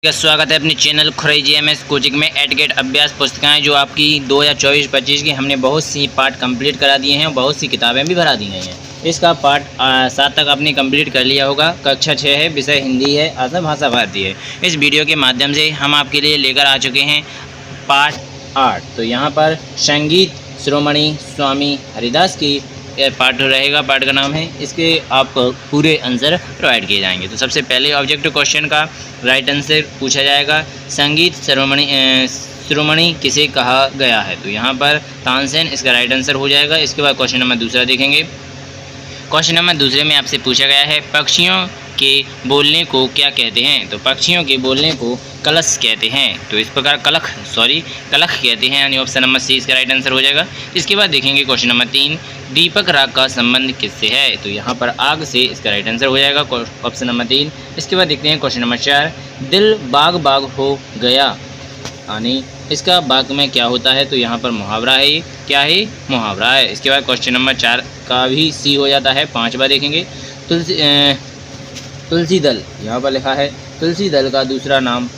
का स्वागत है अपने चैनल खुरई GMS कोचिंग में। एडगेट अभ्यास पुस्तकें जो आपकी 2024-25 की हमने बहुत सी पार्ट कंप्लीट करा दिए हैं और बहुत सी किताबें भी भरा दी गई हैं। इसका पार्ट 7 तक आपने कंप्लीट कर लिया होगा। कक्षा 6 है, विषय हिंदी है, आसम भाषा भारती है। इस वीडियो के माध्यम से हम आपके लिए लेकर आ चुके हैं पार्ट 8। तो यहाँ पर संगीत शिरोमणि स्वामी हरिदास की पार्ट रहेगा। पार्ट का नाम है, इसके आप पूरे आंसर प्रोवाइड किए जाएंगे। तो सबसे पहले ऑब्जेक्टिव क्वेश्चन का राइट आंसर पूछा जाएगा। संगीत शिरोमणि किसे कहा गया है? तो यहाँ पर तानसेन इसका राइट आंसर हो जाएगा। इसके बाद क्वेश्चन नंबर दूसरा देखेंगे। क्वेश्चन नंबर दूसरे में आपसे पूछा गया है पक्षियों के बोलने को क्या कहते हैं? तो पक्षियों के बोलने को कलश कहते हैं। तो इस प्रकार कलख कहते हैं, यानी ऑप्शन नंबर सी इसका राइट आंसर हो जाएगा। इसके बाद देखेंगे क्वेश्चन नंबर 3, दीपक राग का संबंध किससे है? तो यहाँ पर आग से इसका राइट आंसर हो जाएगा, ऑप्शन नंबर 3। इसके बाद देखते हैं क्वेश्चन नंबर 4, दिल बाग बाग हो गया, यानी इसका बाग में क्या होता है? तो यहाँ पर मुहावरा है। क्या है? मुहावरा है। इसके बाद क्वेश्चन नंबर 4 का भी सी हो जाता है। 5वां देखेंगे, तुलसी दल, यहाँ पर लिखा है तुलसी दल का दूसरा नाम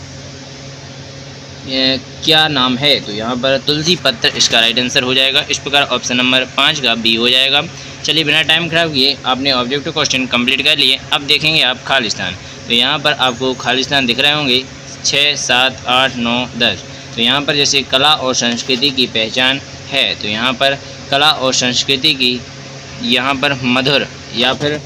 क्या नाम है? तो यहाँ पर तुलसी पत्र इसका राइट आंसर हो जाएगा। इस प्रकार ऑप्शन नंबर 5 का बी हो जाएगा। चलिए बिना टाइम खराब किए आपने ऑब्जेक्टिव क्वेश्चन कंप्लीट कर लिए। अब देखेंगे आप खालिस्तान। तो यहाँ पर आपको खालिस्तान दिख रहे होंगे 6, 7, 8, 9, 10। तो यहाँ पर जैसे कला और संस्कृति की पहचान है, तो यहाँ पर कला और संस्कृति की यहाँ पर मधुर या फिर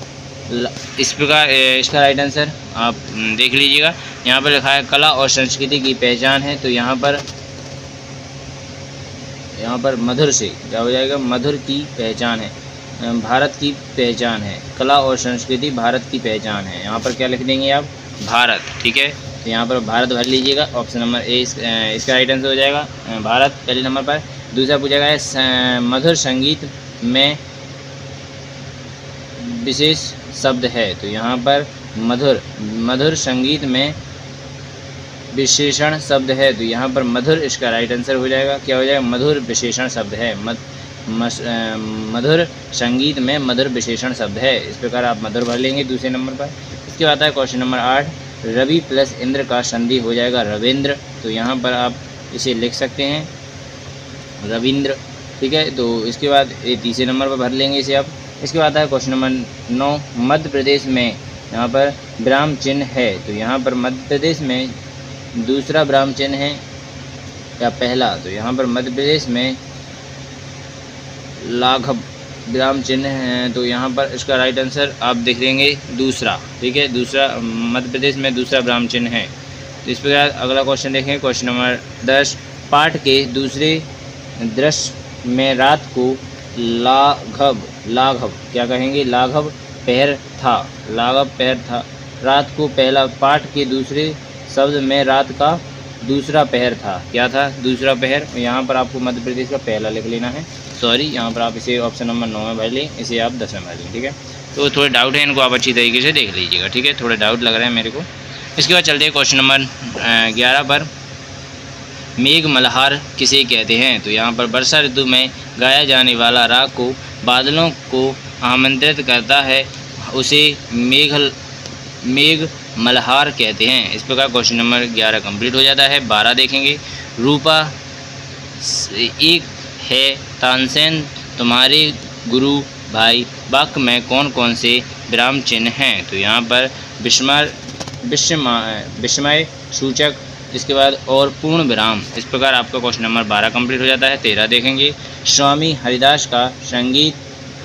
इस प्रकार इसका राइट आंसर आप देख लीजिएगा। यहाँ पर लिखा है कला और संस्कृति की पहचान है, तो यहाँ पर मधुर से क्या हो जाएगा? मधुर की पहचान है, भारत की पहचान है। कला और संस्कृति भारत की पहचान है। यहाँ पर क्या लिख देंगे आप? भारत। ठीक है, तो यहाँ पर भारत भर लीजिएगा। ऑप्शन नंबर ए इसका राइट आंसर हो जाएगा, भारत पहले नंबर पर। दूसरा पूछा गया है मधुर संगीत में विशेष शब्द है। तो यहाँ पर मधुर संगीत में विशेषण शब्द है, तो यहाँ पर मधुर इसका राइट आंसर हो जाएगा। क्या हो जाएगा? मधुर विशेषण शब्द है। मधुर संगीत में मधुर विशेषण शब्द है। इस प्रकार आप मधुर भर लेंगे दूसरे नंबर पर। इसके बाद है question number 8, Ravi plus Indra का संधि हो जाएगा रविंद्र। तो यहाँ पर आप इसे लिख सकते हैं रविंद्र। ठीक है, तो इसके बाद ये तीसरे नंबर पर भर लेंगे इसे आप। इसके बाद है क्वेश्चन नंबर 9, मध्य प्रदेश में यहाँ पर विराम चिन्ह है। तो यहाँ पर मध्य प्रदेश में दूसरा विराम चिन्ह है या पहला? तो यहाँ पर मध्य प्रदेश में लाघव विराम चिन्ह है, तो यहाँ पर इसका राइट आंसर आप देख लेंगे दूसरा। ठीक है, दूसरा मध्य प्रदेश में दूसरा विराम चिन्ह है। तो इस प्रकार अगला क्वेश्चन देखें, क्वेश्चन नंबर 10, पाठ के दूसरे दृश्य में रात को लाघव क्या कहेंगे? लाघव पहर था। रात को पहला, पाठ के दूसरे शब्द में रात का दूसरा पहर था। क्या था? दूसरा पहर। यहाँ पर आपको मध्य प्रदेश का पहला लिख लेना है। सॉरी, यहाँ पर आप इसे ऑप्शन नंबर 9 में भर लें, इसे आप 10 में भर लें। ठीक है, तो थोड़े डाउट है, इनको आप अच्छी तरीके से देख लीजिएगा। ठीक है, थोड़े डाउट लग रहे हैं मेरे को। इसके बाद चलते हैं क्वेश्चन नंबर 11 पर, मेघ मल्हार किसे कहते हैं? तो यहाँ पर वर्षा ऋतु में गाया जाने वाला राग को बादलों को आमंत्रित करता है, उसे मेघ मल्हार कहते हैं। इस प्रकार क्वेश्चन नंबर 11 कंप्लीट हो जाता है। 12 देखेंगे, रूपा एक है तानसेन तुम्हारे गुरु भाई, वाक्य में कौन कौन से विराम चिन्ह हैं? तो यहाँ पर विस्मय सूचक, इसके बाद और पूर्ण विराम। इस प्रकार आपका क्वेश्चन नंबर 12 कंप्लीट हो जाता है। 13 देखेंगे, स्वामी हरिदास का संगीत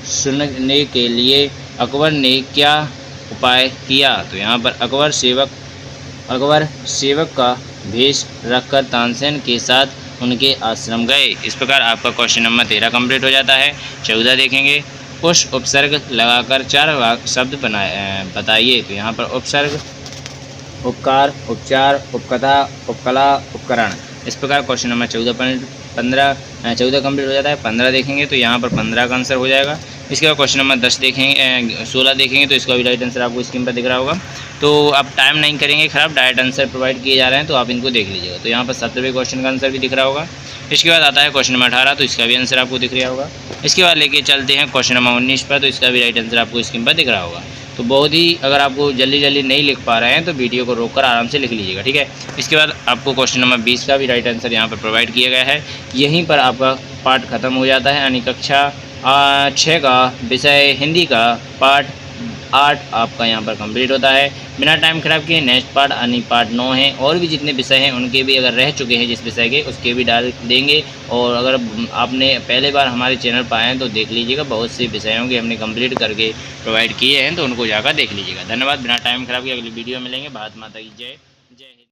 सुनने के लिए अकबर ने क्या उपाय किया? तो यहाँ पर अकबर सेवक का भेष रखकर तानसेन के साथ उनके आश्रम गए। इस प्रकार आपका क्वेश्चन नंबर 13 कंप्लीट हो जाता है। 14 देखेंगे, पुष्प उपसर्ग लगाकर 4 शब्द बताइए। तो यहाँ पर उपसर्ग, उपकार, उपचार, उपकथा, उपकला, उपकरण। इस प्रकार क्वेश्चन नंबर 14 कंप्लीट हो जाता है। 15 देखेंगे, तो यहाँ पर 15 का आंसर हो जाएगा। इसके बाद क्वेश्चन नंबर 16 देखेंगे, तो इसका भी राइट आंसर आपको स्क्रीन पर दिख रहा होगा। तो आप टाइम नहीं करेंगे खराब, डायरेक्ट आंसर प्रोवाइड किए जा रहे हैं, तो आप इनको देख लीजिएगा। तो यहाँ पर 17वें क्वेश्चन का आंसर भी दिख रहा होगा। इसके बाद आता है क्वेश्चन नंबर 18, तो इसका भी आंसर आपको दिख रहा होगा। इसके बाद लेके चलते हैं क्वेश्चन नंबर 19 पर, तो इसका भी राइट आंसर आपको स्क्रीन पर दिख रहा होगा। तो बहुत ही, अगर आपको जल्दी जल्दी नहीं लिख पा रहे हैं तो वीडियो को रोककर आराम से लिख लीजिएगा, ठीक है। इसके बाद आपको क्वेश्चन नंबर 20 का भी राइट आंसर यहाँ पर प्रोवाइड किया गया है। यहीं पर आपका पार्ट ख़त्म हो जाता है, यानी कक्षा 6 का विषय हिंदी का पार्ट 8 आपका यहाँ पर कंप्लीट होता है। बिना टाइम खराब किए नेक्स्ट पार्ट यानी पार्ट 9 है, और भी जितने विषय हैं उनके भी अगर रह चुके हैं जिस विषय के, उसके भी डाल देंगे। और अगर आपने पहले बार हमारे चैनल पर आए हैं तो देख लीजिएगा, बहुत से विषयों के हमने कंप्लीट करके प्रोवाइड किए हैं, तो उनको जाकर देख लीजिएगा। धन्यवाद। बिना टाइम खराब किए अगली वीडियो मिलेंगे। भारत माता की जय। जय हिंद।